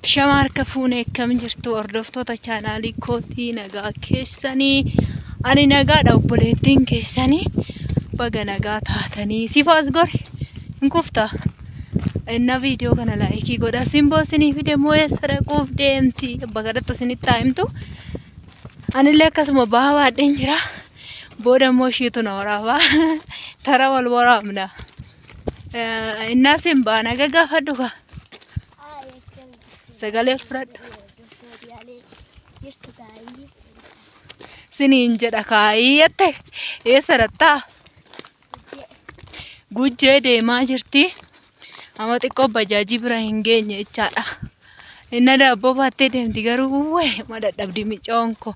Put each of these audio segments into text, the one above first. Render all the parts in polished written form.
Shamar kafuune kam jirtu hordoftoota chaanaalii kootii nagaa keessanii ani nagaadha obboleettiin keessanii baga nagaa taatanii sifaas gori hin kufta inna viidiyoo kana laayikii godha simboo sinii fide moo'ee sadaquuf deemti bagadattu sinitti himtu anillee akkasuma bahawaadheen jira booda immoo ishiitu na waraabaa tara wal waraabna inna simbaa naga gaafadhuka sagalee fudhadhu siniin jedha kaayyette eessa dhattaa gujjee deemaa jirti amma xiqqoo bajaajii bira hin geenye jechaadha inna daabboo baattee deemti garuu wee madadhabdi micoon ko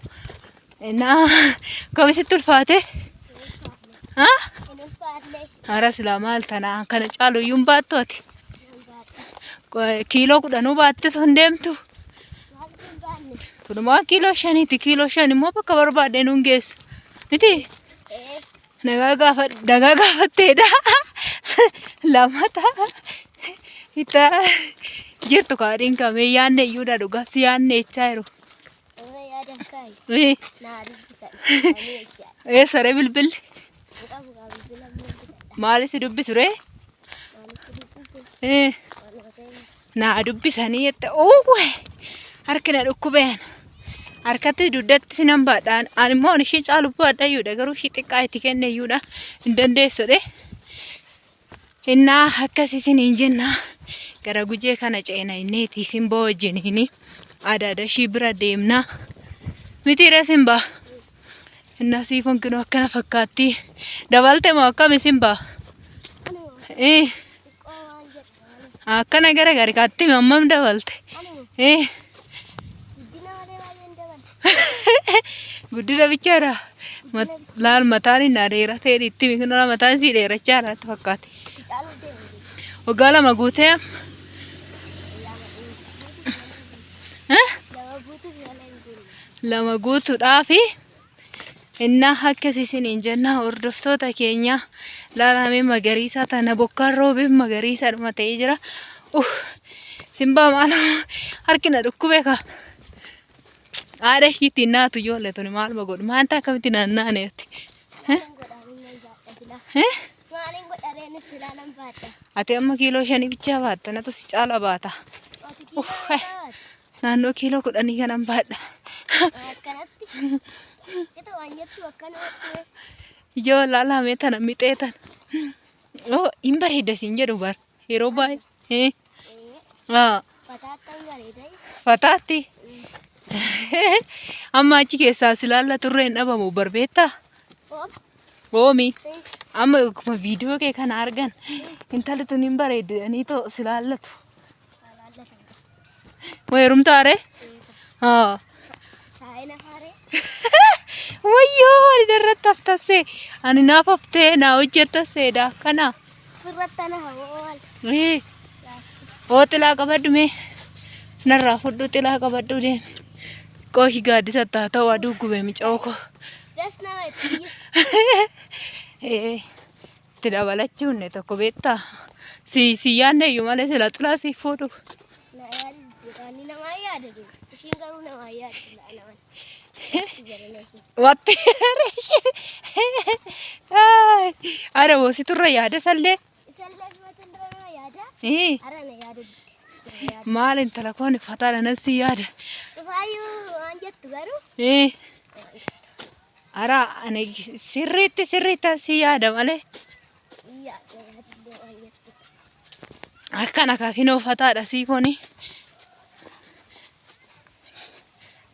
inna kamisitti ulfaate hara silaa maal tanaa kana caalu iyyuu hin baattu ati kiiloo 10 baatte ton deemtu tunumaa kiiloo 5 kiiloo 5 immoo bakka barbaadde nuun geessu miti nagaa gaafatteedha lamata hita jirtu kaadhiin kamee yaanne iyyuudha dhugaa si yaanne jechaa jiru eessare bilbilli maali si dubbisu ree naa dubbisanii jette uwwe harkina dhukkubeen harkatti duddatti sinan baadhaan ani immoo ishii caalu baadhayyuudha garuu ishii xiqqaa itti kenne iyyuudha hin dandeessodhe innaa akkasii siniin jenna gara gujee kana ceena inneetii simboo wajjiniini adaada ishii bira deemna mitiire simbaa innaa siifon kinoo akkana fakkaatti dabalte moo akkami simbaa akkana gara gari kaatti mammam dabalte guddina bichaadha laal mataan hin dheeratee itti mikinola mataan si dheerachaa fakkaate waggaa 2 guutee lama guutuudhaafi inna akkasii siniin jenna hordoftoota keenya laalamee magariisa tana bokkaan roobe magariisa dhuma ta'ee jira simbaa maal harkina dhukkubee ka aada hiitiin naatu ijoollee tuni maal godhu maanta akkamitti naannaaneetti ati amma kiiloo 5 bichaa baatta natu si caala baata naannoo kiiloo 10 kanan baadha ijoo laalamee tana mixee tana hin bareedda siin jedhu bar yeroo baay'ee fataatti amma achi keessaa si laalla turre hin dhabamu barbeetta oomi amma akkuma viidiyoo kee kana argan intalli tun hin bareeddanii too si laallatu weerumtaare wayyoo ani darratti haftasse ani naaf haftee naa hojjettasseedha kana oo xilaa qabadhu mee narraa fudhu xilaa qabadhu deemi qooshi gaaddisa ta'u aduu gubee mica'oo ko itti dabalachuunne tokko beektaa si yaanne iyyuu malee sila xilaa siif fuudhu watti ada wosi turre yaada sallee maalin talakoon fataadha nasi yaada ara ani sirriitti si yaada malee akkana kaakinoo fataadha siifoni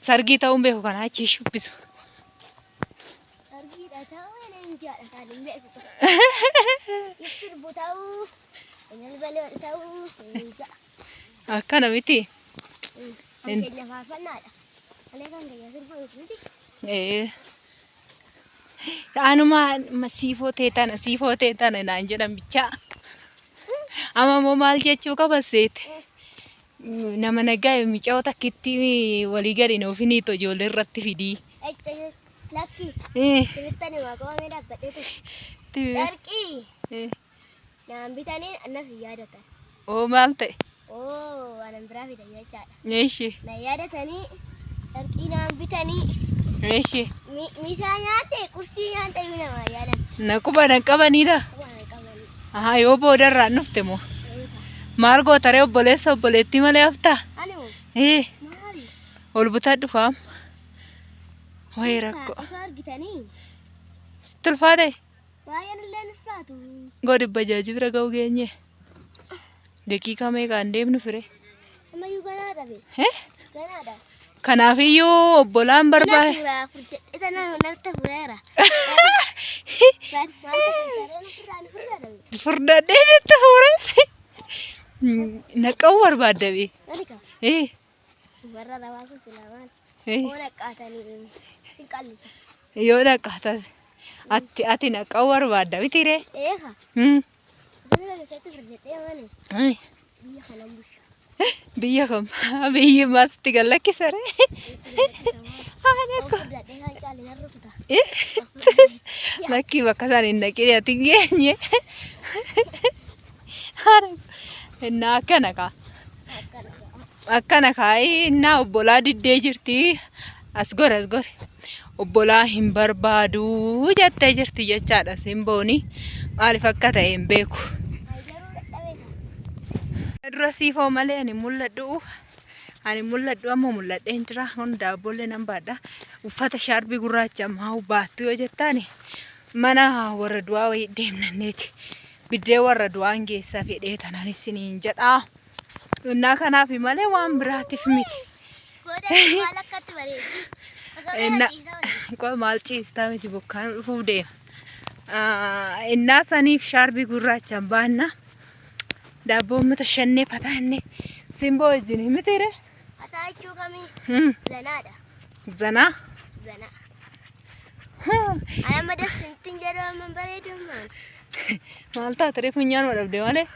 sargii ta'uun beeku kana achi shubbisu akkana miti anuma siifoo teetana naan jedhan bichaa amma moo maal jechuu qabaseete nama nagaa mica'oo takkitti walii gadi nuuf hin hiito ijoollee irratti fidii Lucky. Silittani maqaa mee dhaabbateetu. Sarqii. Naan bitanii annas yaadatan. Oo maal ta'e? Oo, anan biraa fida jechaadha. Eeshi. Na yaadatanii carqii naan bitanii Eeshi. misaa nyaate qursii nyaate iyyuu namaa yaadan. Naquba danqabaniidha. Waan qabanii. Aha yoo boodarraan dhufte moo maal gootaree obboleessa obboleettii malee haftaa? Ani moo maali? Ol butadhu faam. Wayii rakko. Osoo argitanii sitti ulfaate baay'een illee ni ulfaatu. godhi bajaajii bira ga'u geenye. Daqiiqaa meeqaan deemnu fire? Ammayyuu ganaadha bee. Ganaadha. Kanaafiyyuu obbolaan barbaade. Furaa furdedhita natti fureera. Furdadhee jetti fuure. Naqqa'uu barbaadda bee. Warra rawaatu silaamaan. Oo naqqaatanii si qallisa. Yoo naqqaatan ati naqqa'uu barbaadda bitiree. Eeka. Biyya keessatti furdedhee amane. Biyya kanan busha. Biyya kam biyyi maasitti gallakkisare. Lakkii bakka isaan hin dhaqine ati hin geenye. Innaa akkana kaa'ii innaa obbolaa diddee jirti. As gore. Obbolaa hin barbaadu jettee jirti jechaadha simbooni. Maaliif akka ta'e hin beeku. Dura siifoo malee ani mul'adhu amma mul'adheen jira. Kun daabboollee nan baadha. Uffata shaarbii gurraacha ammaa baattu yoo jettaan mana warra du'aa wayii deemnanneeti. Biddee warra du'aan geessaa fedhee tanaan isiniin jedhaa. Innaa kanaaf malee waan biraatiif miti. Maal akkatti bareeddi? Qoy maal ciistaa miti bokkaan dhufuuf deema. Innaa saniif shaarbii gurraacha baanna. Daabboon mata shannee fataanne simboo wajjin mitire. Fataa jechuu kamii? Zanaadha. Zanaa? Zanaa. Ana madas sintiin jedhama bareedu maan. Maal taatire funyaan wadhabde malee?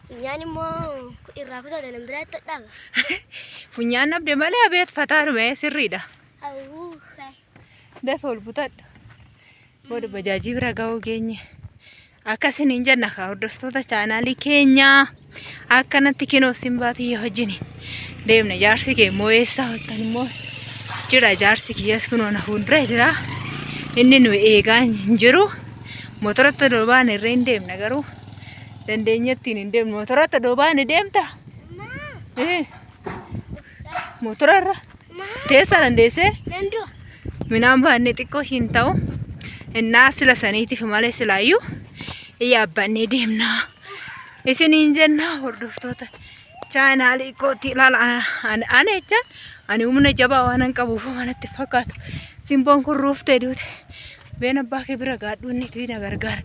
Funyaan immoo irraa kutata nan biraatti dhaga. Funyaan dhabde malee abeet fataa dhume sirriidha. Awwuu. Dafa ol butadhu. Booda bajaajii bira ga'uu geenye. Akkasiniin jenna hordoftoota chaanaalii keenyaa akkanatti kinoo simbaatii wajjin deemna. Jaarsi kee immoo eessaa hojjetan immoo jira. Jaarsi kiyyaas kunoo na fuuldura jira. Inni nu eegaa hin jiru. Motorota doobaan irra hin deemna garuu dandeenyattiin hin deemnu. Motorota doobaan deemta? Motorarra teessa dandeessee? Dandua. Minaan baannee xiqqoo ishiin ta'u innaa sila saniitiif malee silaayyuu yaabannee deemna. Isiniin jenna hordoftoota chaanaalii kootii ilaala. Ana jechaan ani humna jabaa waan hin qabuuf manatti fakkaatu. Simboon kun ruuftee duute. Been abbaa kee bira gaadhu inni itti na gargaara.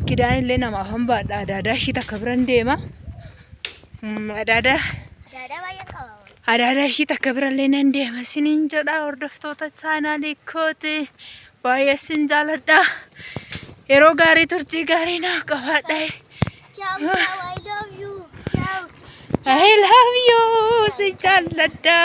Kidaan illee namaaf hin baadha. Adaadaa ishii takka biran deema. Adaadaa baay'een qaba. Adaadaa ishii takka birallee nan deema. Isiniin jedha hordoftoota chaanaalii kootii baay'ee sin jaaladha. Yeroo gaarii turtii gaarii naaf qabaadha. Ciao, I love you. Ciao. I love you. Si jaaladha.